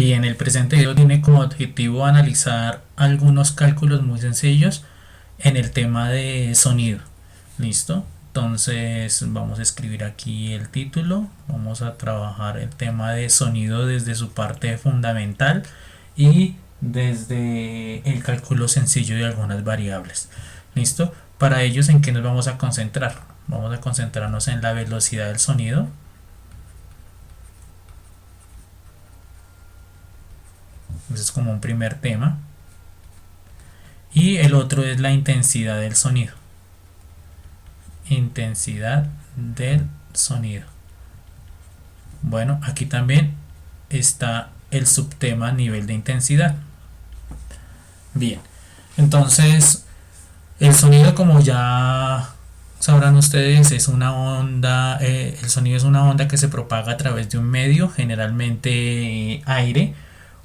Bien, el presente video tiene como objetivo analizar algunos cálculos muy sencillos en el tema de sonido. ¿Listo? Entonces vamos a escribir aquí el título. Vamos a trabajar el tema de sonido desde su parte fundamental y desde el cálculo sencillo de algunas variables. ¿Listo? Para ellos, ¿en qué nos vamos a concentrar? Vamos a concentrarnos en la velocidad del sonido. Ese es como un primer tema. Y el otro es la intensidad del sonido. Intensidad del sonido. Bueno, aquí también está el subtema nivel de intensidad. Bien, entonces el sonido, como ya sabrán ustedes, es una onda. El sonido es una onda que se propaga a través de un medio, generalmente aire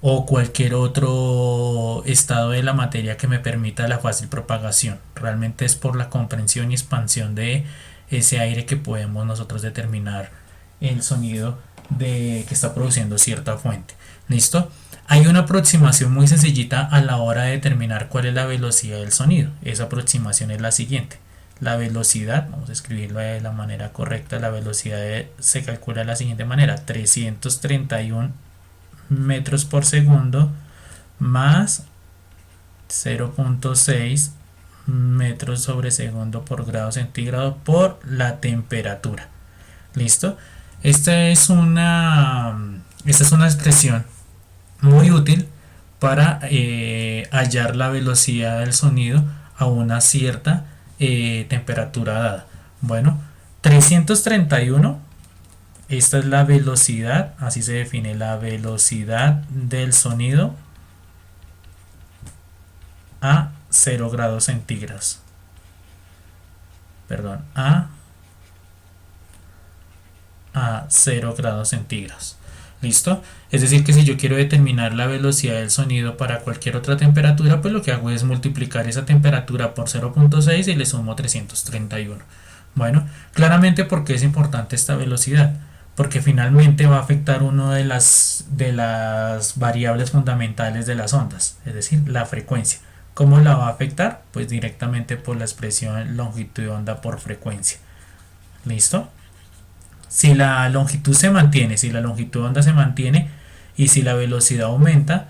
o cualquier otro estado de la materia que me permita la fácil propagación. Realmente es por la comprensión y expansión de ese aire que podemos nosotros determinar el sonido que está produciendo cierta fuente. ¿Listo? Hay una aproximación muy sencillita a la hora de determinar cuál es la velocidad del sonido. Esa aproximación es la siguiente. La velocidad, vamos a escribirlo de la manera correcta, la velocidad se calcula de la siguiente manera: 331 metros por segundo más 0.6 metros sobre segundo por grado centígrado por la temperatura. ¿Listo? Esta es una expresión muy útil para hallar la velocidad del sonido a una cierta temperatura dada. Bueno, 331, esta es la velocidad, así se define la velocidad del sonido a 0 grados centígrados. Perdón, a 0 grados centígrados. ¿Listo? Es decir, que si yo quiero determinar la velocidad del sonido para cualquier otra temperatura, pues lo que hago es multiplicar esa temperatura por 0.6 y le sumo 331. Bueno, claramente, ¿por qué es importante esta velocidad? Porque finalmente va a afectar una de las variables fundamentales de las ondas, es decir, la frecuencia. ¿Cómo la va a afectar? Pues directamente por la expresión longitud de onda por frecuencia. ¿Listo? Si la longitud se mantiene, si la longitud de onda se mantiene y si la velocidad aumenta,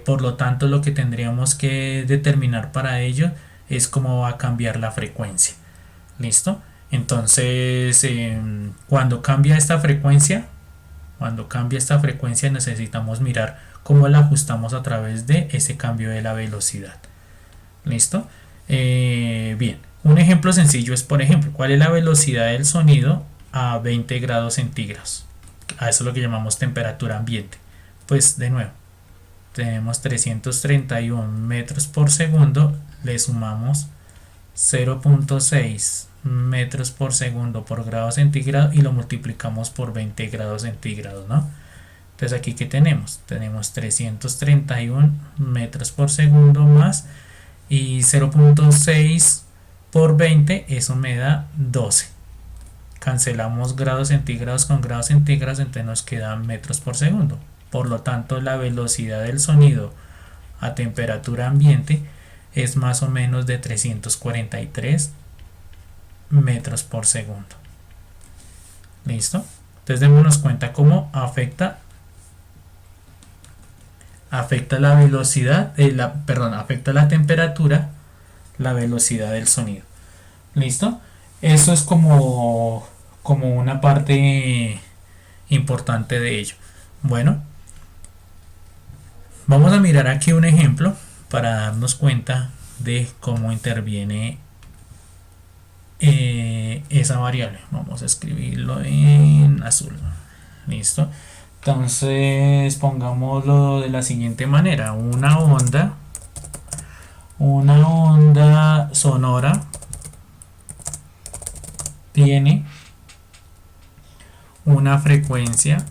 por lo tanto lo que tendríamos que determinar para ello es cómo va a cambiar la frecuencia. ¿Listo? Entonces, cuando cambia esta frecuencia necesitamos mirar cómo la ajustamos a través de ese cambio de la velocidad. ¿Listo? Bien, un ejemplo sencillo es, por ejemplo, ¿cuál es la velocidad del sonido a 20 grados centígrados? A eso es lo que llamamos temperatura ambiente. Pues de nuevo, tenemos 331 metros por segundo, le sumamos 0.6 metros por segundo por grado centígrado y lo multiplicamos por 20 grados centígrados, ¿no? Entonces aquí, ¿qué tenemos? Tenemos 331 metros por segundo más y 0.6 por 20, eso me da 12. Cancelamos grados centígrados con grados centígrados, entonces nos quedan metros por segundo. Por lo tanto, la velocidad del sonido a temperatura ambiente es más o menos de 343 metros por segundo. ¿Listo? Entonces démonos cuenta cómo afecta la velocidad, afecta la temperatura, la velocidad del sonido. ¿Listo? Eso es como una parte importante de ello. Bueno, vamos a mirar aquí un ejemplo para darnos cuenta de cómo interviene esa variable. Vamos a escribirlo en azul. ¿Listo? Entonces pongámoslo de la siguiente manera: una onda sonora tiene una frecuencia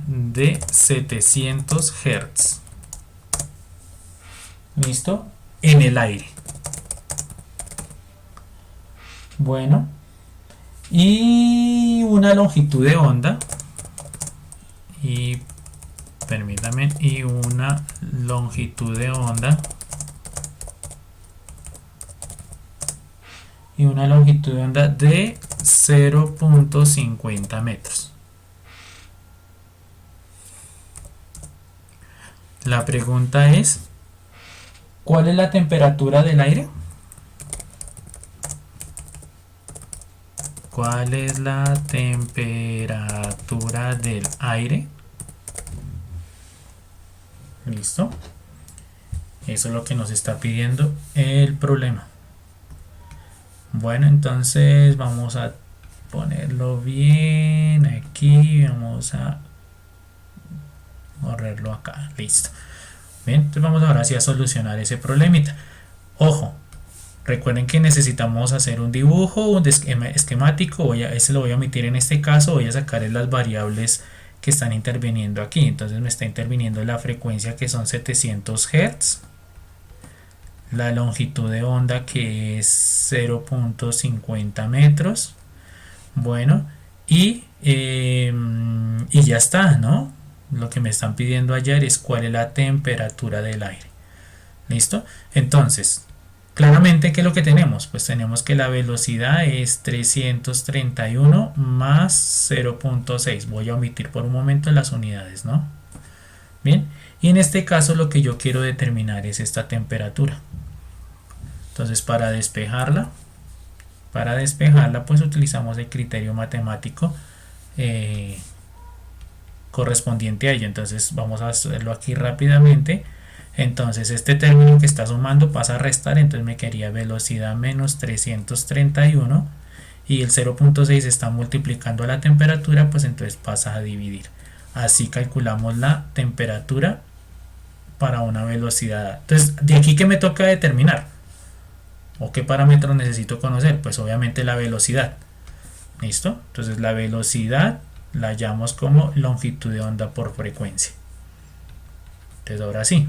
de 700 Hz. ¿Listo? En el aire. Bueno, y y una longitud de onda, y permítame, y una longitud de onda, de 0.50 metros. La pregunta es, ¿cuál es la temperatura del aire? ¿Cuál es la temperatura del aire? ¿Listo? Eso es lo que nos está pidiendo el problema. Bueno, entonces vamos a ponerlo bien aquí. Vamos a correrlo acá. Listo. Bien, entonces vamos ahora sí a solucionar ese problemita. Ojo, recuerden que necesitamos hacer un dibujo, un esquemático. Ese lo voy a omitir en este caso. Voy a sacar las variables que están interviniendo aquí. Entonces me está interviniendo la frecuencia, que son 700 Hz, la longitud de onda, que es 0.50 metros. Bueno, y ya está, ¿no? Lo que me están pidiendo ayer es cuál es la temperatura del aire. ¿Listo? Entonces, claramente, ¿qué es lo que tenemos? Pues tenemos que la velocidad es 331 más 0.6. Voy a omitir por un momento las unidades, ¿no? Bien, y en este caso lo que yo quiero determinar es esta temperatura. Entonces, para despejarla pues utilizamos el criterio matemático correspondiente a ello. Entonces vamos a hacerlo aquí rápidamente. Entonces este término que está sumando pasa a restar, entonces me quedaría velocidad menos 331, y el 0.6 está multiplicando a la temperatura, pues entonces pasa a dividir. Así calculamos la temperatura para una velocidad. Entonces, de aquí, ¿qué me toca determinar? ¿O qué parámetros necesito conocer? Pues obviamente la velocidad. ¿Listo? Entonces la velocidad la llamamos como longitud de onda por frecuencia. Entonces ahora sí,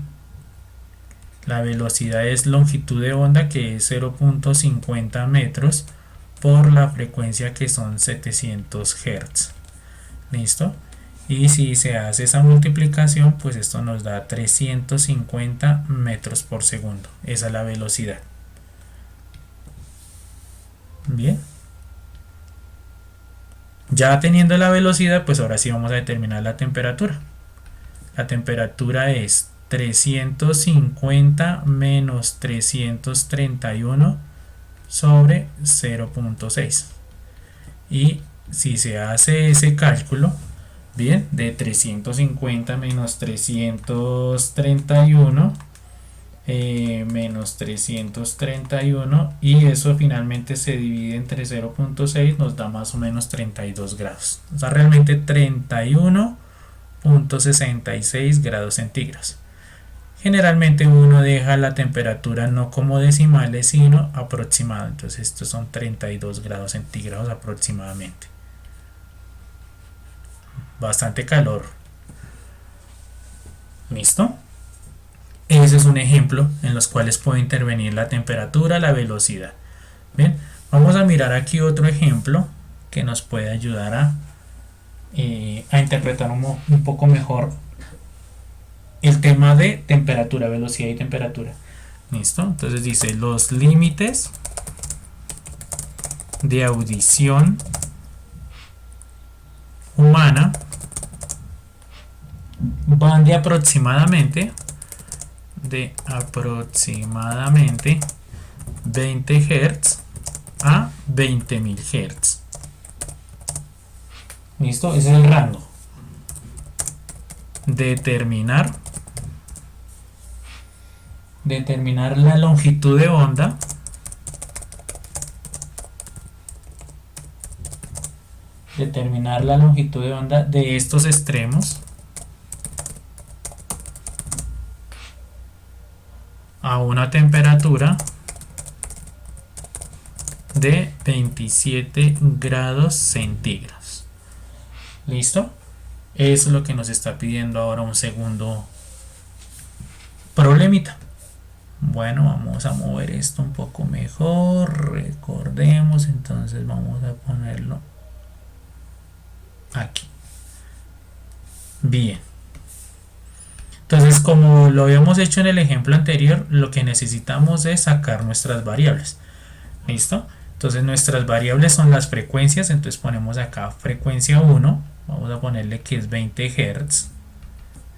la velocidad es longitud de onda, que es 0.50 metros por la frecuencia, que son 700 Hz. ¿Listo? Y si se hace esa multiplicación, pues esto nos da 350 metros por segundo. Esa es la velocidad. Bien. Ya teniendo la velocidad, pues ahora sí vamos a determinar la temperatura. La temperatura es 350 menos 331 sobre 0.6. Y si se hace ese cálculo, bien, de 350 menos 331 menos 331, y eso finalmente se divide entre 0.6, nos da más o menos 32 grados. O sea, realmente 31.66 grados centígrados. Generalmente uno deja la temperatura no como decimales, sino aproximado. Entonces estos son 32 grados centígrados aproximadamente. Bastante calor. ¿Listo? Ese es un ejemplo en los cuales puede intervenir la temperatura, la velocidad. Bien, vamos a mirar aquí otro ejemplo que nos puede ayudar a interpretar un poco mejor el tema de temperatura, velocidad y temperatura. ¿Listo? Entonces dice: los límites de audición humana van de aproximadamente 20 Hz a 20.000 Hz. ¿Listo? Ese es el rango. Determinar la longitud de onda de estos extremos a una temperatura de 27 grados centígrados. ¿Listo? Eso es lo que nos está pidiendo ahora un segundo problemita. Bueno, vamos a mover esto un poco mejor. Recordemos, entonces vamos a ponerlo aquí. Bien. Entonces, como lo habíamos hecho en el ejemplo anterior, lo que necesitamos es sacar nuestras variables. ¿Listo? Entonces nuestras variables son las frecuencias, entonces ponemos acá frecuencia 1, vamos a ponerle que es 20 Hz,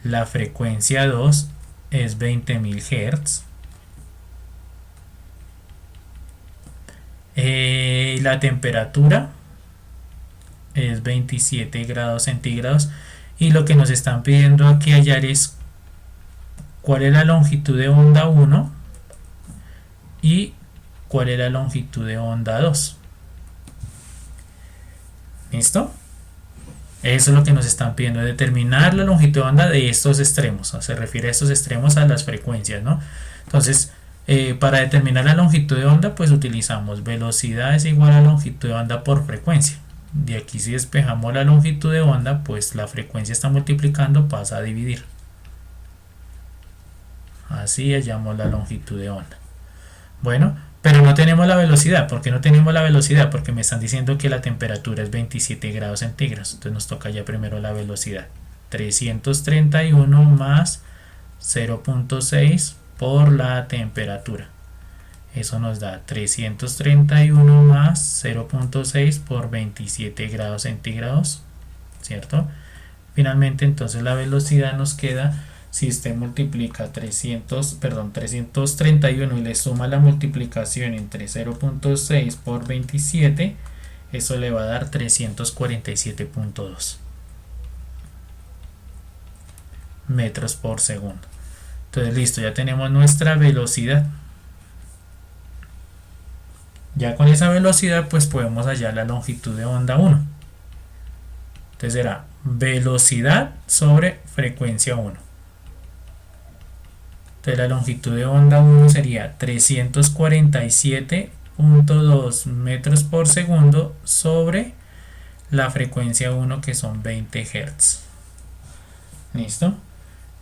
la frecuencia 2 es 20.000 Hz, la temperatura es 27 grados centígrados y lo que nos están pidiendo aquí hallar es cuál es la longitud de onda 1 y cuál es la longitud de onda 2. ¿Listo? Eso es lo que nos están pidiendo, determinar la longitud de onda de estos extremos. Se refiere a estos extremos a las frecuencias, ¿no? Entonces, para determinar la longitud de onda, pues utilizamos velocidad es igual a longitud de onda por frecuencia. De aquí si despejamos la longitud de onda, pues la frecuencia está multiplicando, pasa a dividir. Así hallamos la longitud de onda. Bueno, pero no tenemos la velocidad. ¿Por qué no tenemos la velocidad? Porque me están diciendo que la temperatura es 27 grados centígrados. Entonces nos toca ya primero la velocidad. 331 más 0.6 por la temperatura. Eso nos da 331 más 0.6 por 27 grados centígrados, ¿cierto? Finalmente entonces la velocidad nos queda, si usted multiplica 331 y le suma la multiplicación entre 0.6 por 27, eso le va a dar 347.2 metros por segundo. Entonces listo, ya tenemos nuestra velocidad. Ya con esa velocidad pues podemos hallar la longitud de onda 1. Entonces será velocidad sobre frecuencia 1. Entonces la longitud de onda 1 sería 347.2 metros por segundo sobre la frecuencia 1 que son 20 Hz. ¿Listo?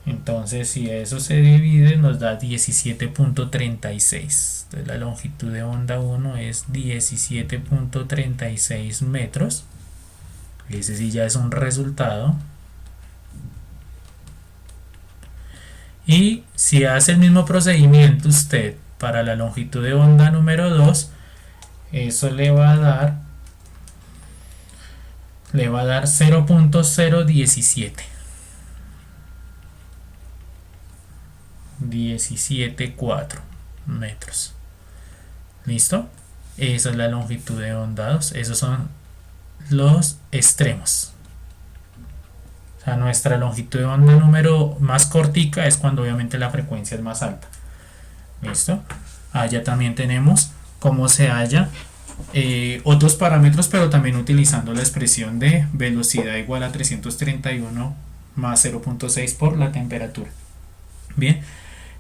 Entonces si eso se divide nos da 17.36. Entonces la longitud de onda 1 es 17.36 metros. Ese sí ya es un resultado. Y si hace el mismo procedimiento usted para la longitud de onda número 2, eso le va a dar 0.017. 17.4 metros. ¿Listo? Esa es la longitud de onda 2. Esos son los extremos. O sea, nuestra longitud de onda número más cortica es cuando obviamente la frecuencia es más alta. ¿Listo? Allá también tenemos cómo se halla otros parámetros, pero también utilizando la expresión de velocidad igual a 331 más 0.6 por la temperatura. Bien,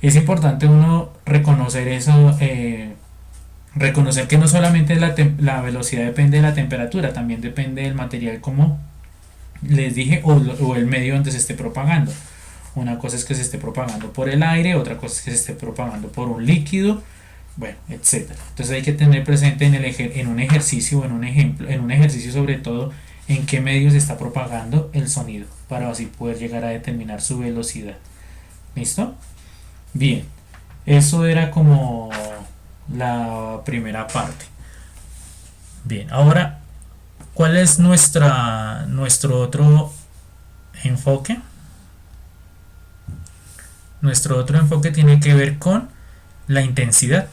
es importante uno reconocer eso, reconocer que no solamente la velocidad depende de la temperatura, también depende del material, como les dije, o el medio donde se esté propagando. Una cosa es que se esté propagando por el aire, otra cosa es que se esté propagando por un líquido, bueno, etcétera. Entonces hay que tener presente en un ejercicio o en un ejemplo, en un ejercicio sobre todo, en qué medio se está propagando el sonido, para así poder llegar a determinar su velocidad. ¿Listo? Bien, eso era como la primera parte. Bien, ahora, ¿cuál es nuestro otro enfoque? Nuestro otro enfoque tiene que ver con la intensidad.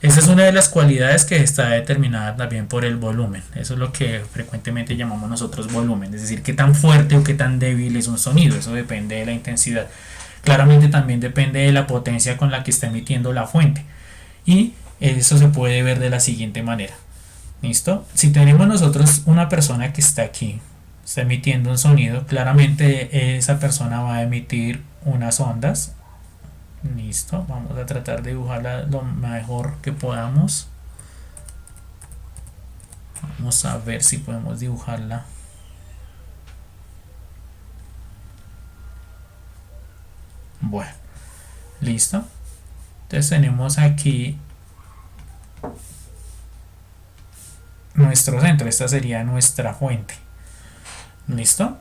Esa es una de las cualidades que está determinada también por el volumen. Eso es lo que frecuentemente llamamos nosotros volumen, es decir, qué tan fuerte o qué tan débil es un sonido. Eso depende de la intensidad. Claramente también depende de la potencia con la que está emitiendo la fuente. Y eso se puede ver de la siguiente manera. ¿Listo? Si tenemos nosotros una persona que está aquí, está emitiendo un sonido, claramente esa persona va a emitir unas ondas. Listo, vamos a tratar de dibujarla lo mejor que podamos. Vamos a ver si podemos dibujarla. Bueno, listo. Entonces tenemos aquí nuestro centro, esta sería nuestra fuente. ¿Listo?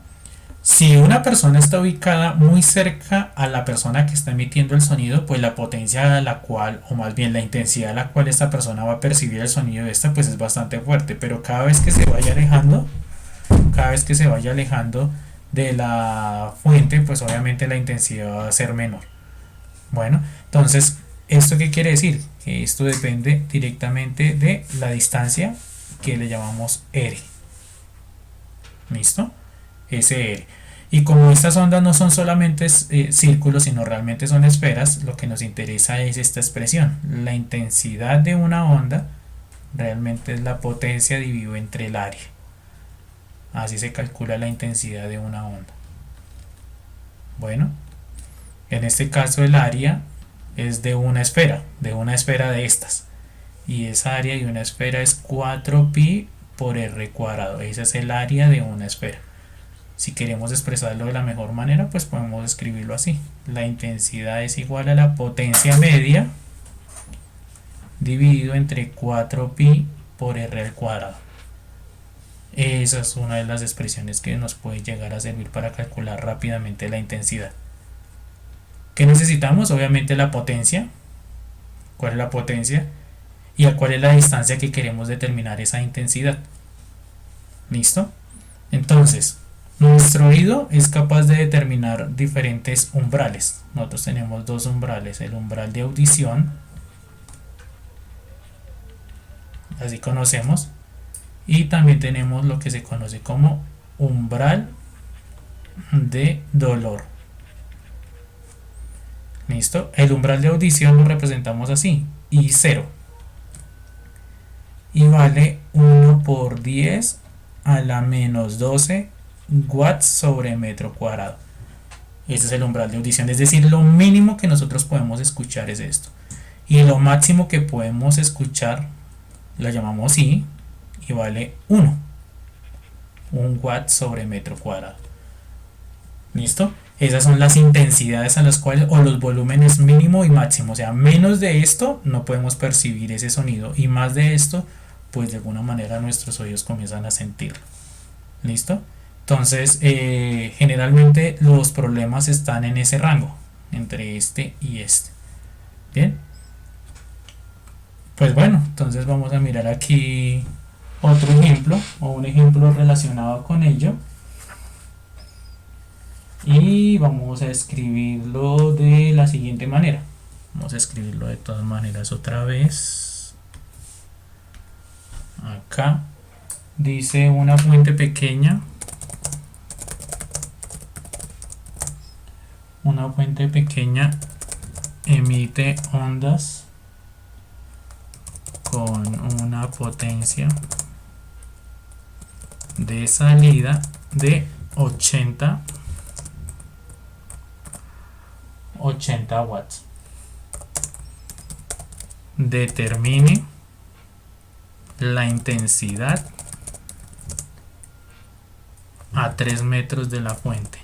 Si una persona está ubicada muy cerca a la persona que está emitiendo el sonido, pues la potencia a la cual, o más bien la intensidad a la cual esta persona va a percibir el sonido de esta, pues es bastante fuerte. Pero cada vez que se vaya alejando de la fuente, pues obviamente la intensidad va a ser menor. Bueno, entonces, ¿esto qué quiere decir? Que esto depende directamente de la distancia que le llamamos R. ¿Listo? SR. Y como estas ondas no son solamente círculos, sino realmente son esferas, lo que nos interesa es esta expresión. La intensidad de una onda realmente es la potencia dividido entre el área. Así se calcula la intensidad de una onda. Bueno, en este caso el área es de una esfera de estas. Y esa área de una esfera es 4pi por r cuadrado. Ese es el área de una esfera. Si queremos expresarlo de la mejor manera, pues podemos escribirlo así. La intensidad es igual a la potencia media dividido entre 4pi por r al cuadrado. Esa es una de las expresiones que nos puede llegar a servir para calcular rápidamente la intensidad. ¿Qué necesitamos? Obviamente la potencia. ¿Cuál es la potencia? Y a cuál es la distancia que queremos determinar esa intensidad. ¿Listo? Entonces, nuestro oído es capaz de determinar diferentes umbrales. Nosotros tenemos dos umbrales, el umbral de audición, así conocemos, y también tenemos lo que se conoce como umbral de dolor. ¿Listo? El umbral de audición lo representamos así, I0, y vale 1 por 10 a la menos 12 watts sobre metro cuadrado. Ese es el umbral de audición, es decir, lo mínimo que nosotros podemos escuchar es esto, y lo máximo que podemos escuchar lo llamamos I, y vale 1 watt sobre metro cuadrado. ¿Listo? Esas son las intensidades a las cuales, o los volúmenes mínimo y máximo, o sea, menos de esto no podemos percibir ese sonido, y más de esto, pues de alguna manera nuestros oídos comienzan a sentirlo. ¿Listo? Entonces, generalmente los problemas están en ese rango, entre este y este. Bien. Pues bueno, entonces vamos a mirar aquí otro ejemplo, o un ejemplo relacionado con ello. Y vamos a escribirlo de la siguiente manera. Vamos a escribirlo de todas maneras otra vez. Acá dice una fuente pequeña. Una fuente pequeña emite ondas con una potencia de salida de 80 watts. Determine la intensidad a 3 metros de la fuente.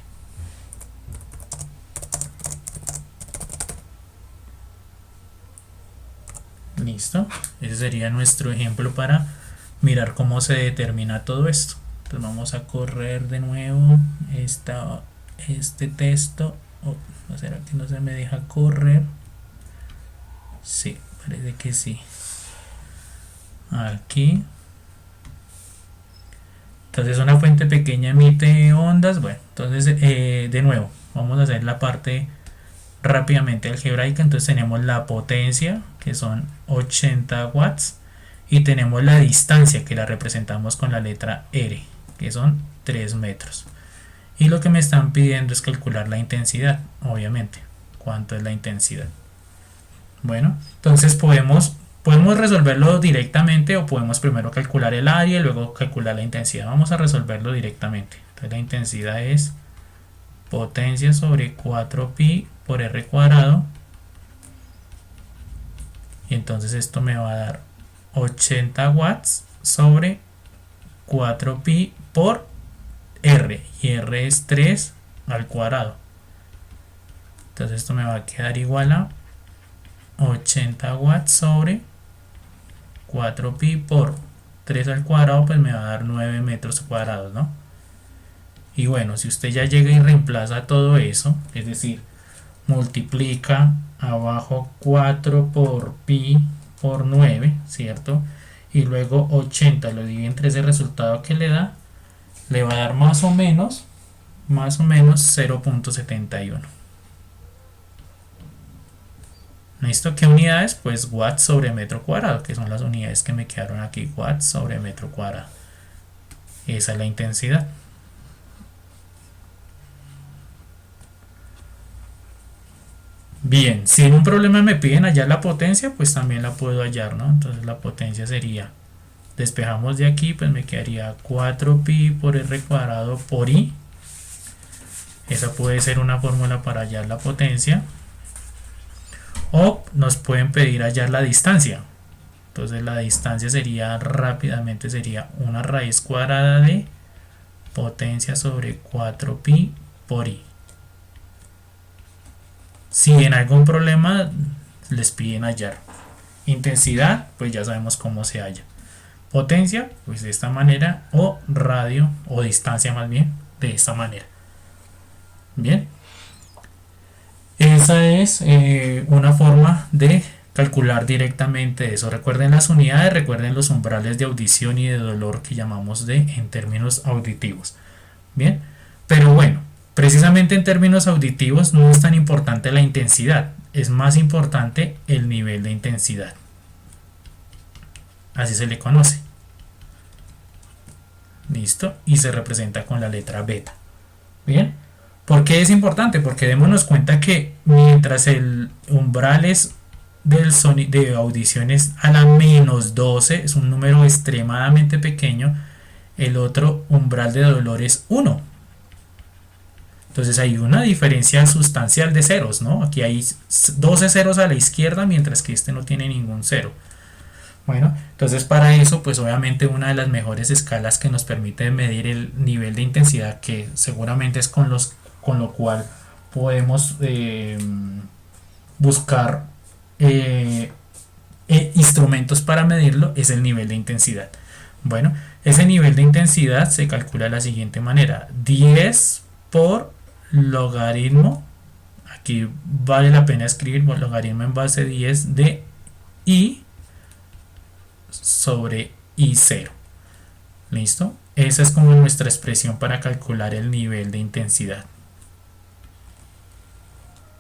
Listo, ese sería nuestro ejemplo para mirar cómo se determina todo esto. Entonces vamos a correr de nuevo este texto. ¿No será que no se me deja correr? Sí, parece que sí. Aquí. Entonces una fuente pequeña emite ondas. Bueno, entonces de nuevo vamos a hacer la parte rápidamente algebraica. Entonces tenemos la potencia, que son 80 watts, y tenemos la distancia, que la representamos con la letra R, que son 3 metros. Y lo que me están pidiendo es calcular la intensidad, obviamente. ¿Cuánto es la intensidad? Bueno, entonces podemos resolverlo directamente, o podemos primero calcular el área y luego calcular la intensidad. Vamos a resolverlo directamente. Entonces la intensidad es potencia sobre 4pi por r cuadrado, y entonces esto me va a dar 80 watts sobre 4pi por r, y r es 3 al cuadrado. Entonces esto me va a quedar igual a 80 watts sobre 4pi por 3 al cuadrado pues me va a dar 9 metros cuadrados, ¿no? Y bueno, si usted ya llega y reemplaza todo eso, es decir, multiplica abajo 4 por pi por 9, ¿cierto? Y luego 80 lo divide entre ese resultado que le da, le va a dar más o menos 0.71. ¿Listo? ¿Qué unidades? Pues watts sobre metro cuadrado, que son las unidades que me quedaron aquí, watts sobre metro cuadrado. Esa es la intensidad. Bien, si en un problema me piden hallar la potencia, pues también la puedo hallar, ¿no? Entonces la potencia sería, despejamos de aquí, pues me quedaría 4pi por r cuadrado por i. Esa puede ser una fórmula para hallar la potencia. O nos pueden pedir hallar la distancia. Entonces la distancia sería, rápidamente sería una raíz cuadrada de potencia sobre 4pi por i. Si en algún problema les piden hallar intensidad, pues ya sabemos cómo se halla. Potencia, pues de esta manera, o radio, o distancia más bien, de esta manera. Bien, esa es una forma de calcular directamente eso. Recuerden las unidades, recuerden los umbrales de audición y de dolor que llamamos en términos auditivos. Bien, pero bueno, precisamente en términos auditivos no es tan importante la intensidad, es más importante el nivel de intensidad. Así se le conoce. Listo, y se representa con la letra beta. Bien, ¿por qué es importante? Porque démonos cuenta que mientras el umbral es del sonido de audiciones a la menos 12, es un número extremadamente pequeño, el otro umbral de dolor es 1. Entonces hay una diferencia sustancial de ceros, ¿no? Aquí hay 12 ceros a la izquierda, mientras que este no tiene ningún cero. Bueno, entonces para eso, pues obviamente una de las mejores escalas que nos permite medir el nivel de intensidad, que seguramente es con lo cual podemos buscar instrumentos para medirlo, es el nivel de intensidad. Bueno, ese nivel de intensidad se calcula de la siguiente manera: 10 por logaritmo, aquí vale la pena escribir logaritmo en base 10 de i sobre i0. ¿Listo? Esa es como nuestra expresión para calcular el nivel de intensidad.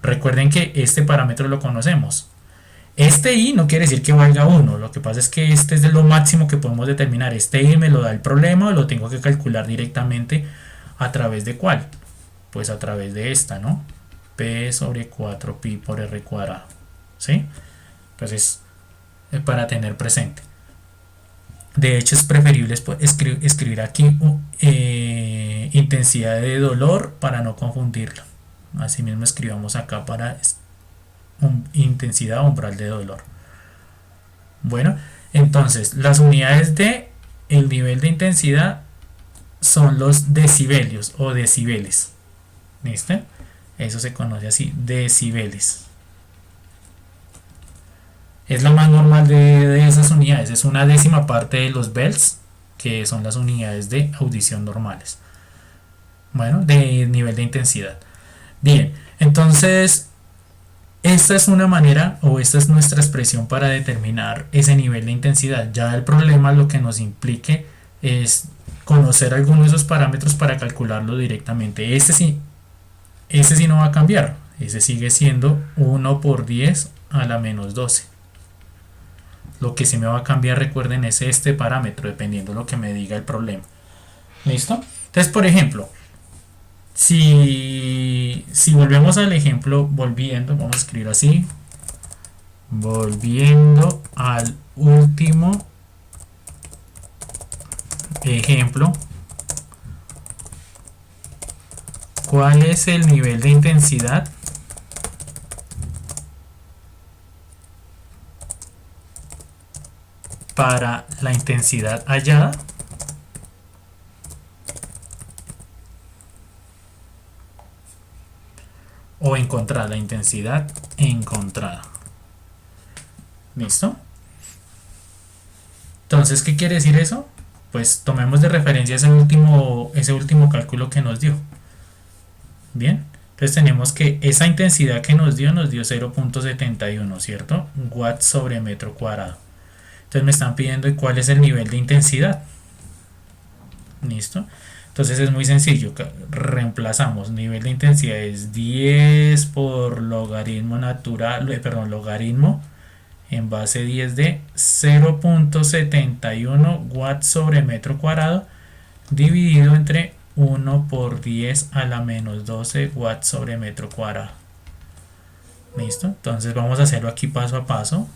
Recuerden que este parámetro lo conocemos. Este i no quiere decir que valga 1, lo que pasa es que este es de lo máximo que podemos determinar. Este i me lo da el problema, o lo tengo que calcular directamente. ¿A través de cuál? Pues a través de esta, ¿no? P sobre 4pi por r cuadrado. ¿Sí? Entonces, para tener presente. De hecho, es preferible escribir aquí intensidad de dolor para no confundirlo. Asimismo, escribamos acá para intensidad umbral de dolor. Bueno, entonces las unidades de el nivel de intensidad son los decibelios o decibeles. ¿Listo? Eso se conoce así, decibeles. Es la más normal de esas unidades, es una décima parte de los Bells, que son las unidades de audición normales. Bueno, de nivel de intensidad. Bien, entonces esta es una manera, o esta es nuestra expresión para determinar ese nivel de intensidad. Ya el problema, lo que nos implique es conocer algunos de esos parámetros para calcularlo directamente. Este sí no va a cambiar, ese sigue siendo 1 por 10 a la menos 12. Lo que sí me va a cambiar, recuerden, es este parámetro, dependiendo de lo que me diga el problema. ¿Listo? Entonces, por ejemplo, si volvemos al ejemplo, vamos a escribir así, volviendo al último ejemplo, ¿cuál es el nivel de intensidad para la intensidad hallada? O encontrada, la intensidad encontrada. ¿Listo? Entonces, ¿qué quiere decir eso? Pues tomemos de referencia ese último cálculo que nos dio. Bien, entonces tenemos que esa intensidad que nos dio 0.71, ¿cierto? Watts sobre metro cuadrado. Entonces me están pidiendo cuál es el nivel de intensidad. ¿Listo? Entonces es muy sencillo, reemplazamos nivel de intensidad es 10 por logaritmo natural, perdón, logaritmo en base 10 de 0.71 watts sobre metro cuadrado dividido entre 1 por 10 a la menos 12 watts sobre metro cuadrado. ¿Listo? Entonces vamos a hacerlo aquí paso a paso.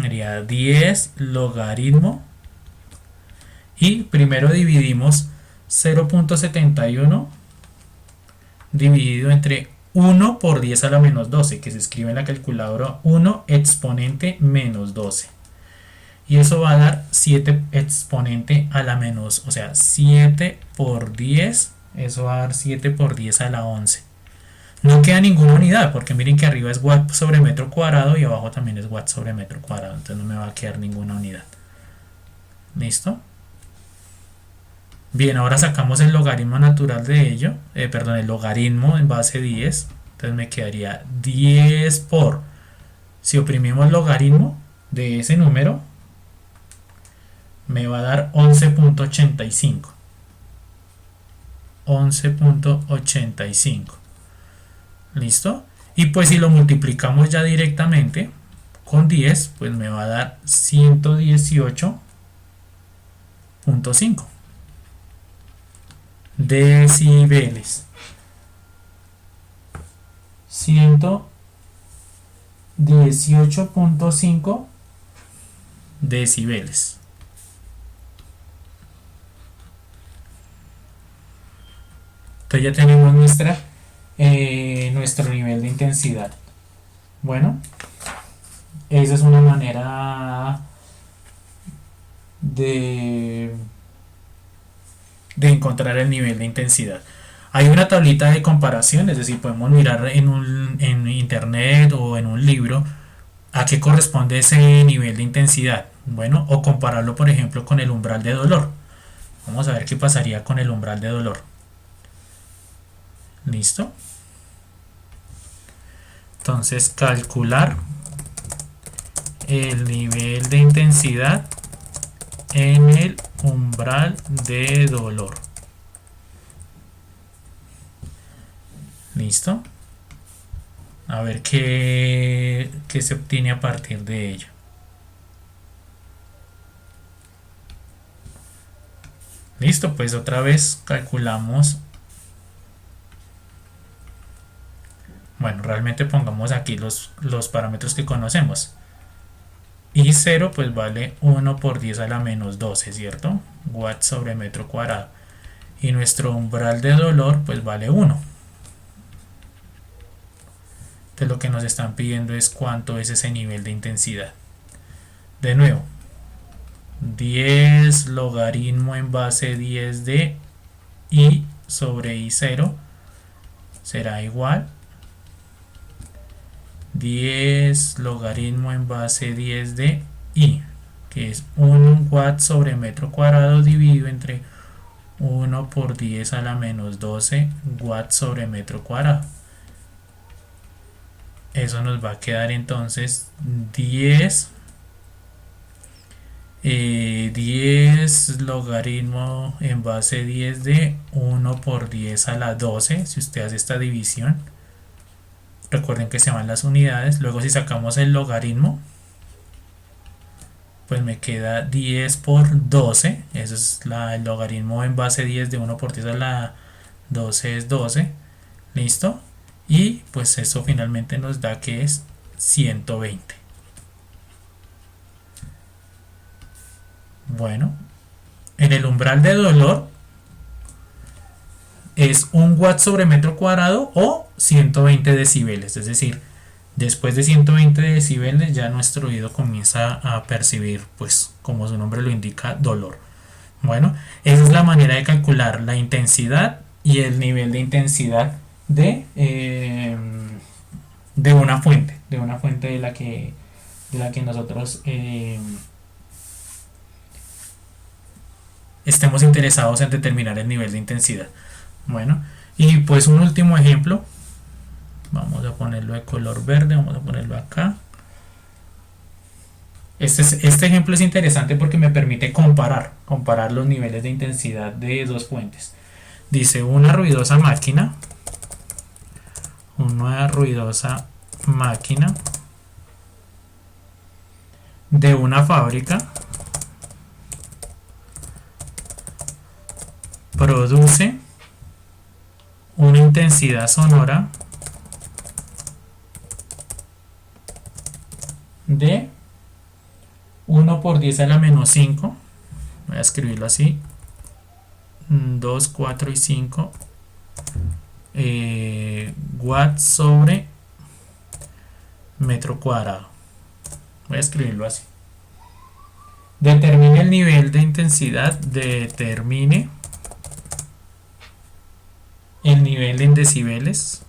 Sería 10 logaritmo y primero dividimos 0.71 dividido entre 1 por 10 a la menos 12, que se escribe en la calculadora 1 exponente menos 12. Y eso va a dar 7 exponente a la menos, o sea, 7 por 10, eso va a dar 7 por 10 a la 11. No queda ninguna unidad, porque miren que arriba es watt sobre metro cuadrado y abajo también es watt sobre metro cuadrado, entonces no me va a quedar ninguna unidad. ¿Listo? Bien, ahora sacamos el logaritmo natural de ello, perdón, el logaritmo en base 10, entonces me quedaría 10 por, si oprimimos logaritmo de ese número, me va a dar 11.85. 11.85. ¿Listo? Y pues si lo multiplicamos ya directamente con 10, pues me va a dar 118.5 decibeles. 118.5 decibeles. Entonces ya tenemos nuestro nivel de intensidad. Bueno, esa es una manera de encontrar el nivel de intensidad. Hay una tablita de comparación, es decir, podemos mirar en internet o en un libro a qué corresponde ese nivel de intensidad. Bueno, o compararlo, por ejemplo, con el umbral de dolor. Vamos a ver qué pasaría con el umbral de dolor. ¿Listo? Entonces, calcular el nivel de intensidad en el umbral de dolor. ¿Listo? A ver qué se obtiene a partir de ello. Listo, pues otra vez calculamos. Bueno, realmente pongamos aquí los parámetros que conocemos. Y 0 pues vale 1 por 10 a la menos 12, ¿cierto? Watts sobre metro cuadrado. Y nuestro umbral de dolor pues vale 1. Entonces lo que nos están pidiendo es cuánto es ese nivel de intensidad. De nuevo, 10 logaritmo en base 10 de I sobre I0 será igual 10 logaritmo en base 10 de I, que es 1 watt sobre metro cuadrado dividido entre 1 por 10 a la menos 12 watts sobre metro cuadrado. Eso nos va a quedar entonces 10 logaritmo en base 10 de 1 por 10 a la 12. Si usted hace esta división, recuerden que se van las unidades. Luego si sacamos el logaritmo, pues me queda 10 por 12. Eso es el logaritmo en base 10 de 1 por 10 a la 12 es 12. Listo. Y pues eso finalmente nos da que es 120. Bueno, en el umbral de dolor es 1 watt sobre metro cuadrado o 120 decibeles. Es decir, después de 120 decibeles ya nuestro oído comienza a percibir, pues como su nombre lo indica, dolor. Bueno, esa es la manera de calcular la intensidad y el nivel de intensidad de una fuente de la que nosotros estemos interesados en determinar el nivel de intensidad. Bueno, y pues un último ejemplo, vamos a ponerlo de color verde, vamos a ponerlo acá. Este ejemplo es interesante porque me permite comparar los niveles de intensidad de dos fuentes. Dice una ruidosa máquina de una fábrica produce una intensidad sonora de 1 por 10 a la menos 5, voy a escribirlo así, 2, 4 y 5 watts sobre metro cuadrado. Voy a escribirlo así. Determine el nivel de intensidad, determine el nivel en decibeles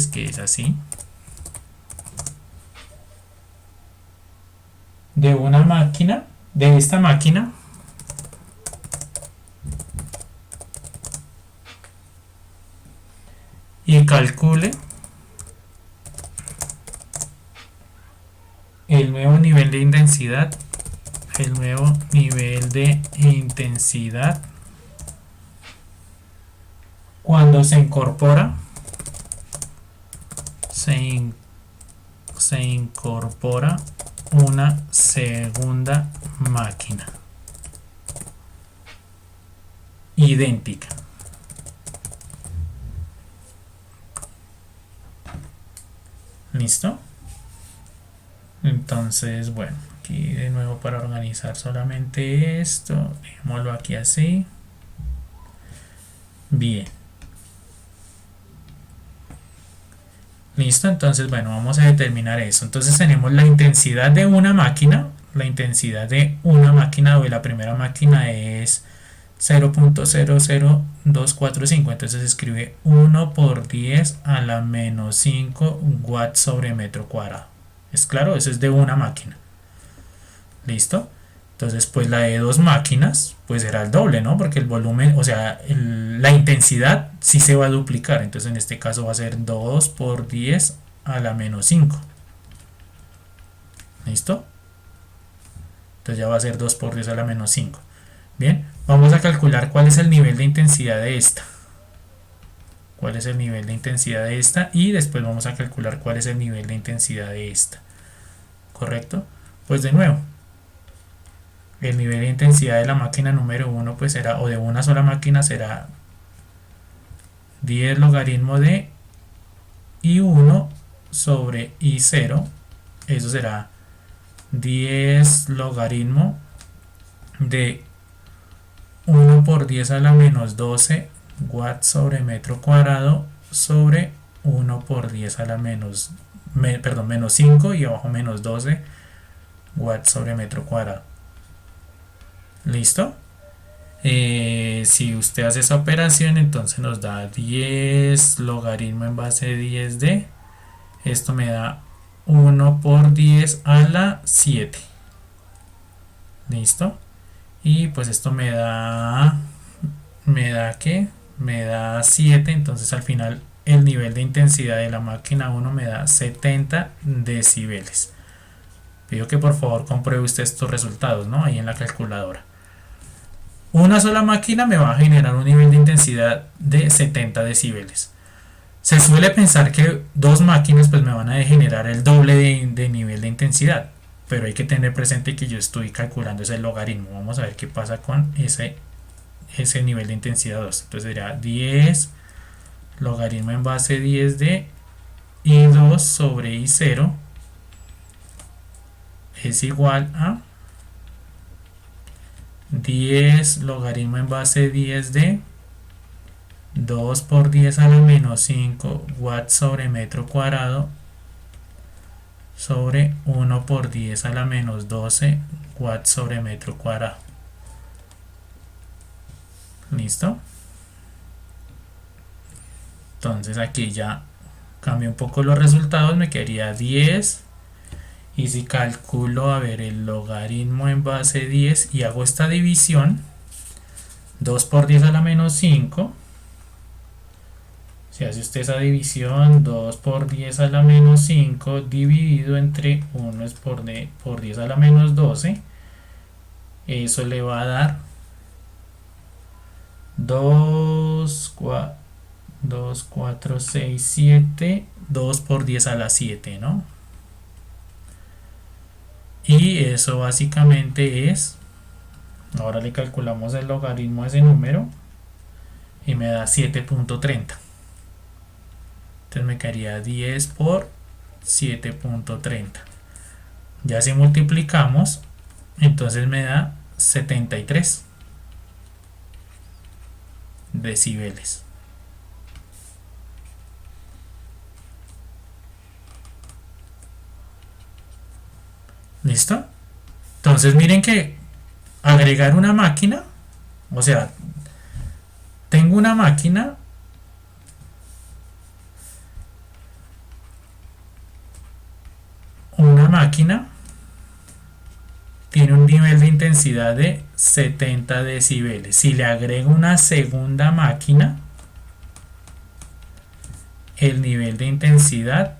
que es así, de una máquina, de esta máquina y calcule el nuevo nivel de intensidad, cuando se incorpora una segunda máquina idéntica. ¿Listo? Entonces, bueno, aquí de nuevo para organizar solamente esto, dejémoslo aquí así. Bien. Listo, entonces, bueno, vamos a determinar eso. Entonces tenemos la intensidad de una máquina. La intensidad de una máquina o de la primera máquina es 0.00245. Entonces se escribe 1 por 10 a la menos 5 watts sobre metro cuadrado. ¿Es claro? Eso es de una máquina. ¿Listo? Entonces, pues la de dos máquinas, pues será el doble, ¿no? Porque el volumen, o sea, la intensidad sí se va a duplicar. Entonces, en este caso va a ser 2 por 10 a la menos 5. ¿Listo? Entonces ya va a ser 2 por 10 a la menos 5. Bien, vamos a calcular cuál es el nivel de intensidad de esta. Cuál es el nivel de intensidad de esta y después vamos a calcular cuál es el nivel de intensidad de esta. ¿Correcto? Pues de nuevo, el nivel de intensidad de la máquina número 1 pues será, o de una sola máquina será 10 logaritmo de I1 sobre I0. Eso será 10 logaritmo de 1 por 10 a la menos 12 watts sobre metro cuadrado sobre 1 por 10 a la menos 5 y abajo menos 12 watts sobre metro cuadrado. ¿Listo? Si usted hace esa operación, entonces nos da 10 logaritmo en base de 10 de, esto me da 1 por 10 a la 7. ¿Listo? Y pues esto me da ¿qué? Me da 7, entonces al final el nivel de intensidad de la máquina 1 me da 70 decibeles. Pido que por favor compruebe usted estos resultados, ¿no? Ahí en la calculadora. Una sola máquina me va a generar un nivel de intensidad de 70 decibeles. Se suele pensar que dos máquinas pues me van a generar el doble de nivel de intensidad, pero hay que tener presente que yo estoy calculando ese logaritmo. Vamos a ver qué pasa con ese nivel de intensidad 2. Entonces sería 10 logaritmo en base 10 de I2 sobre I0 es igual a 10 logaritmo en base 10 de 2 por 10 a la menos 5 watts sobre metro cuadrado sobre 1 por 10 a la menos 12 watts sobre metro cuadrado. ¿Listo? Entonces aquí ya cambio un poco los resultados, me quedaría 10. Y si calculo, a ver, el logaritmo en base 10 y hago esta división, 2 por 10 a la menos 5. Si hace usted esa división, 2 por 10 a la menos 5 dividido entre 1 es por 10 a la menos 12, eso le va a dar 2, 4, 6, 7, 2 por 10 a la 7, ¿no? Y eso básicamente es, ahora le calculamos el logaritmo a ese número y me da 7.30. Entonces me quedaría 10 por 7.30. Ya si multiplicamos, entonces me da 73 decibeles. ¿Listo? Entonces miren que agregar una máquina, o sea, tengo una máquina tiene un nivel de intensidad de 70 decibeles. Si le agrego una segunda máquina, el nivel de intensidad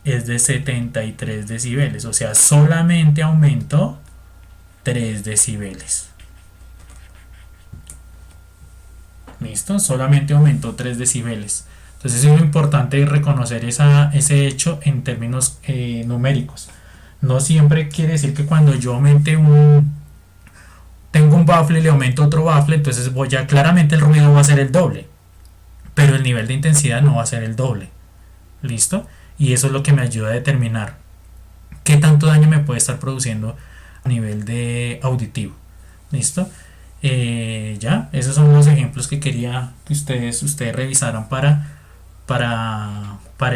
es de 73 decibeles, o sea, solamente aumentó 3 decibeles. ¿Listo? Solamente aumentó 3 decibeles. Entonces es muy importante reconocer ese hecho en términos numéricos. No siempre quiere decir que cuando yo tengo un baffle y le aumento otro baffle, entonces claramente el ruido va a ser el doble, pero el nivel de intensidad no va a ser el doble. ¿Listo? Y eso es lo que me ayuda a determinar qué tanto daño me puede estar produciendo a nivel de auditivo. ¿Listo? Ya, esos son los ejemplos que quería que ustedes revisaran para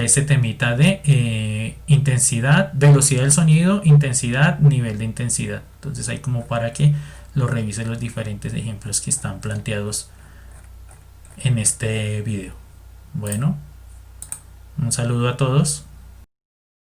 ese temita de intensidad, velocidad del sonido, intensidad, nivel de intensidad. Entonces hay como para que lo revisen los diferentes ejemplos que están planteados en este video. Bueno, un saludo a todos.